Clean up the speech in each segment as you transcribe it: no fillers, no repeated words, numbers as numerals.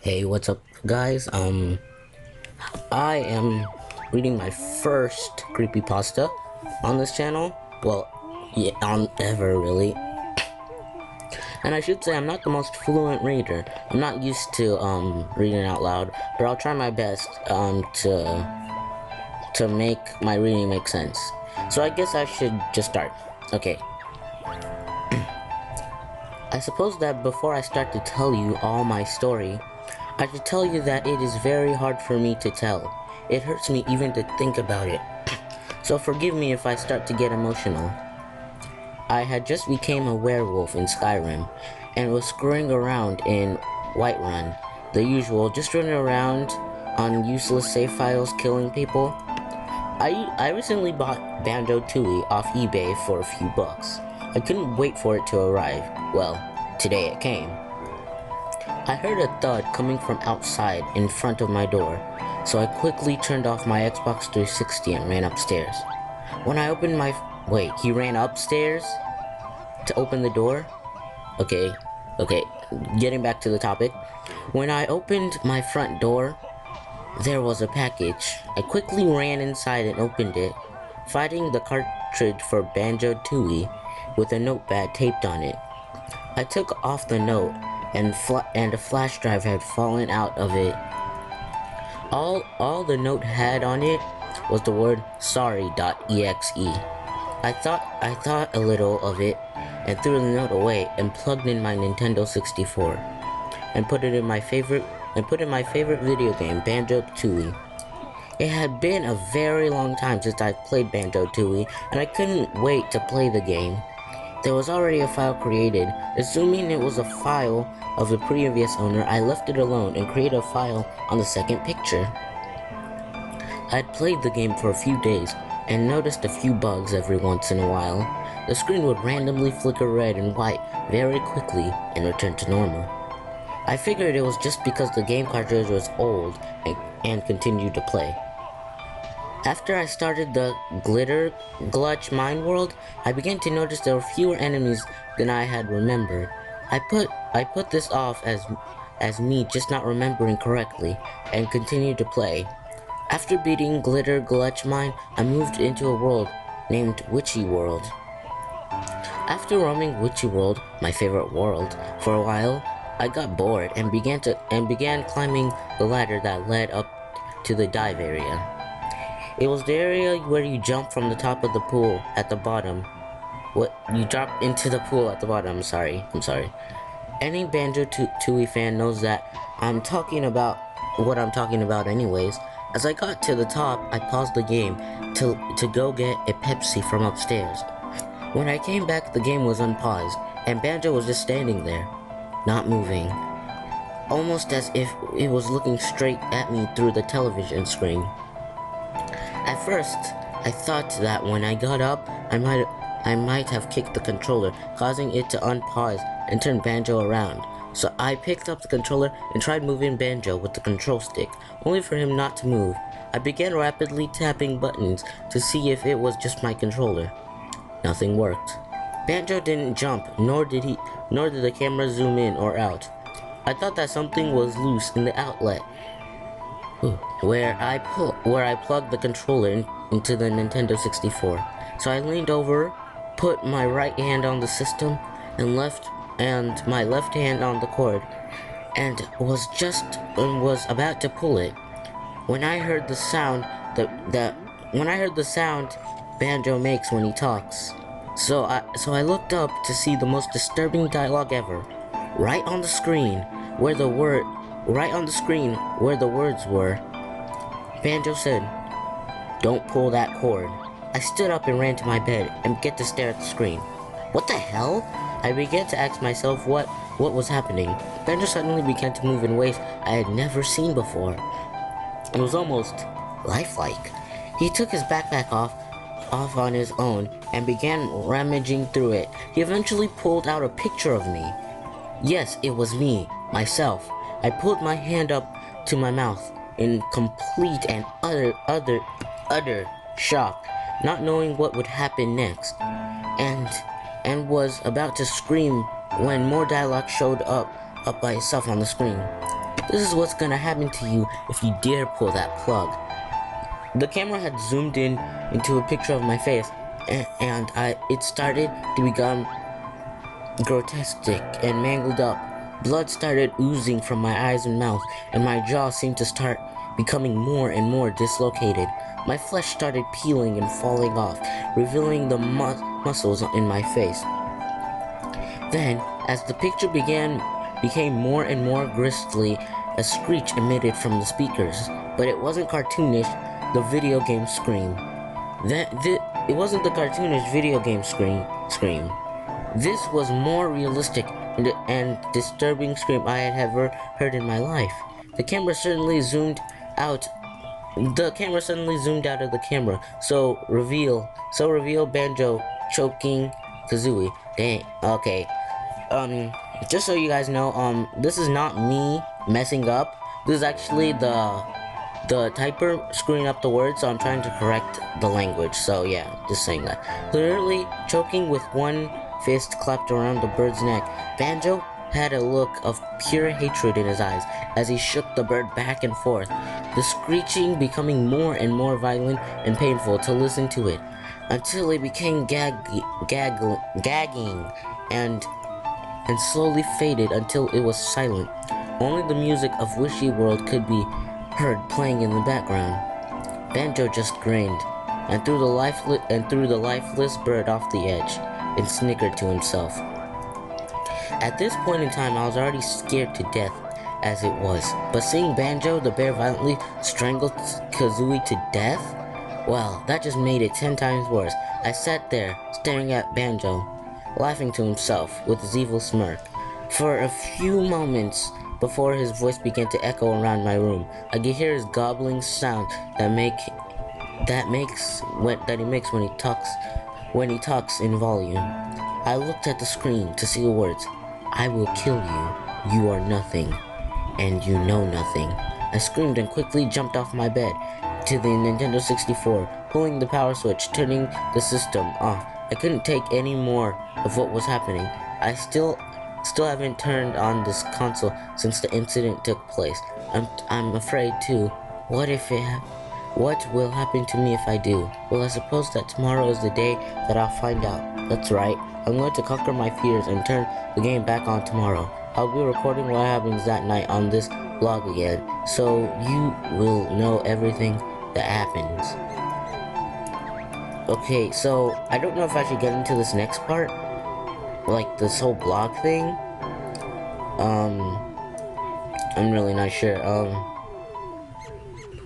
Hey, what's up, guys? I am reading my first creepypasta on this channel. Well, yeah, on ever really. And I should say I'm not the most fluent reader. I'm not used to reading out loud, but I'll try my best to make my reading make sense. So I guess I should just start. Okay. I suppose that before I start to tell you all my story, I should tell you that it is very hard for me to tell. It hurts me even to think about it. So forgive me if I start to get emotional. I had just became a werewolf in Skyrim and was screwing around in Whiterun. The usual, just running around on useless save files killing people. I recently bought Banjo-Tooie off eBay for a few bucks. I couldn't wait for it to arrive. Well, today it came. I heard a thud coming from outside in front of my door, so I quickly turned off my Xbox 360 and ran upstairs. When I opened my... Wait, he ran upstairs to open the door? Okay, getting back to the topic. When I opened my front door, there was a package. I quickly ran inside and opened it, finding the cartridge for Banjo-Tooie with a notepad taped on it. I took off the note, and a flash drive had fallen out of it. All the note had on it was the word sorry.exe. I thought a little of it and threw the note away and plugged in my Nintendo 64 and put in my favorite video game, Banjo-Tooie. It had been a very long time since I played Banjo-Tooie, and I couldn't wait to play the game. There was already a file created. Assuming it was a file of the previous owner, I left it alone and created a file on the second picture. I had played the game for a few days and noticed a few bugs every once in a while. The screen would randomly flicker red and white very quickly and return to normal. I figured it was just because the game cartridge was old and continued to play. After I started the Glitter Glutch Mine World, I began to notice there were fewer enemies than I had remembered. I put this off as me just not remembering correctly, and continued to play. After beating Glitter Glutch Mine, I moved into a world named Witchy World. After roaming Witchy World, my favorite world, for a while, I got bored and began climbing the ladder that led up to the dive area. It was the area where you jump from the top of the pool at the bottom. You drop into the pool at the bottom. I'm sorry. Any Banjo-Tooie fan knows that I'm talking about what I'm talking about anyways. As I got to the top, I paused the game to go get a Pepsi from upstairs. When I came back, the game was unpaused, and Banjo was just standing there, not moving, almost as if it was looking straight at me through the television screen. At first, I thought that when I got up, I might have kicked the controller, causing it to unpause and turn Banjo around. So I picked up the controller and tried moving Banjo with the control stick, only for him not to move. I began rapidly tapping buttons to see if it was just my controller. Nothing worked. Banjo didn't jump, nor did the camera zoom in or out. I thought that something was loose in the outlet where I plugged the controller into the Nintendo 64. So I leaned over, put my right hand on the system and my left hand on the cord, and was about to pull it when I heard the sound Banjo makes when he talks. So I looked up to see the most disturbing dialogue ever. Right on the screen where the words were, Banjo said, "Don't pull that cord." I stood up and ran to my bed and began to stare at the screen. What the hell? I began to ask myself what was happening. Banjo suddenly began to move in ways I had never seen before. It was almost lifelike. He took his backpack off on his own and began rummaging through it. He eventually pulled out a picture of me. Yes, it was me, myself. I pulled my hand up to my mouth in complete and utter shock, not knowing what would happen next, and was about to scream when more dialogue showed up by itself on the screen. This is what's gonna happen to you if you dare pull that plug. The camera had zoomed in into a picture of my face, and it started to become grotesque and mangled up. Blood started oozing from my eyes and mouth, and my jaw seemed to start becoming more and more dislocated. My flesh started peeling and falling off, revealing the muscles in my face. Then, as the picture became more and more grisly, a screech emitted from the speakers. But it wasn't cartoonish, the video game scream. It wasn't the cartoonish video game scream. This was more realistic and disturbing scream I had ever heard in my life. The camera suddenly zoomed out of the camera. So reveal Banjo choking Kazooie. Dang. Okay. Just so you guys know, this is not me messing up. This is actually the typer screwing up the words, so I'm trying to correct the language. So yeah, just saying that. Clearly choking with one fist clapped around the bird's neck, Banjo had a look of pure hatred in his eyes as he shook the bird back and forth, the screeching becoming more and more violent and painful to listen to it, until it became gagging and slowly faded until it was silent. Only the music of Wishy World could be heard playing in the background. Banjo just grinned and threw the lifeless bird off the edge and snickered to himself. At this point in time, I was already scared to death as it was, but seeing Banjo the bear violently strangle Kazooie to death, well, that just made it 10 times worse. I sat there staring at Banjo, laughing to himself with his evil smirk for a few moments before his voice began to echo around my room. I could hear his gobbling sound that he makes when he talks in volume. I looked at the screen to see the words, "I will kill you, you are nothing, and you know nothing." I screamed and quickly jumped off my bed to the Nintendo 64, pulling the power switch, turning the system off. I couldn't take any more of what was happening. I still haven't turned on this console since the incident took place. I'm afraid too. What will happen to me if I do? Well, I suppose that tomorrow is the day that I'll find out. That's right. I'm going to conquer my fears and turn the game back on tomorrow. I'll be recording what happens that night on this vlog again, so you will know everything that happens. Okay, so I don't know if I should get into this next part, like this whole blog thing. I'm really not sure.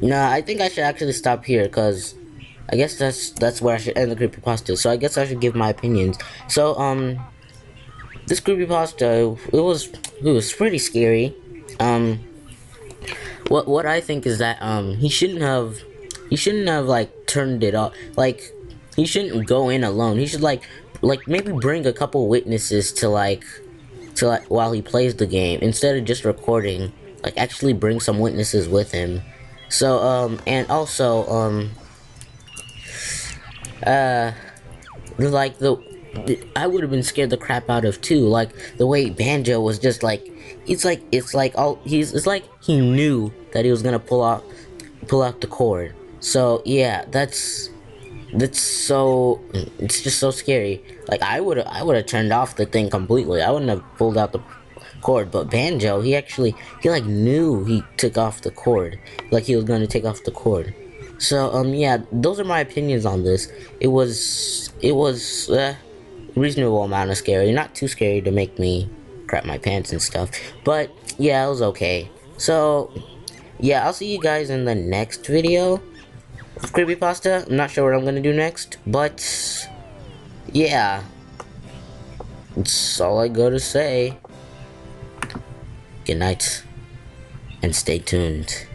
Nah, I think I should actually stop here, cause I guess that's where I should end the creepypasta. So I guess I should give my opinions. So this creepypasta, it was pretty scary. What I think is that he shouldn't have like turned it off. Like, he shouldn't go in alone. He should like maybe bring a couple witnesses to while he plays the game, instead of just recording. Like, actually bring some witnesses with him. So and also like I would have been scared the crap out of too. Like the way Banjo was just like, it's like he knew that he was gonna pull out the cord. So yeah, that's so, it's just so scary. Like I would have turned off the thing completely. I wouldn't have pulled out the cord. But Banjo, he like knew he took off the cord. Like he was gonna take off the cord. So yeah, those are my opinions on this. It was reasonable amount of scary, not too scary to make me crap my pants and stuff, but yeah, it was okay. So yeah, I'll see you guys in the next video of creepypasta. I'm not sure what I'm gonna do next, but yeah, that's all I gotta say. Good night and stay tuned.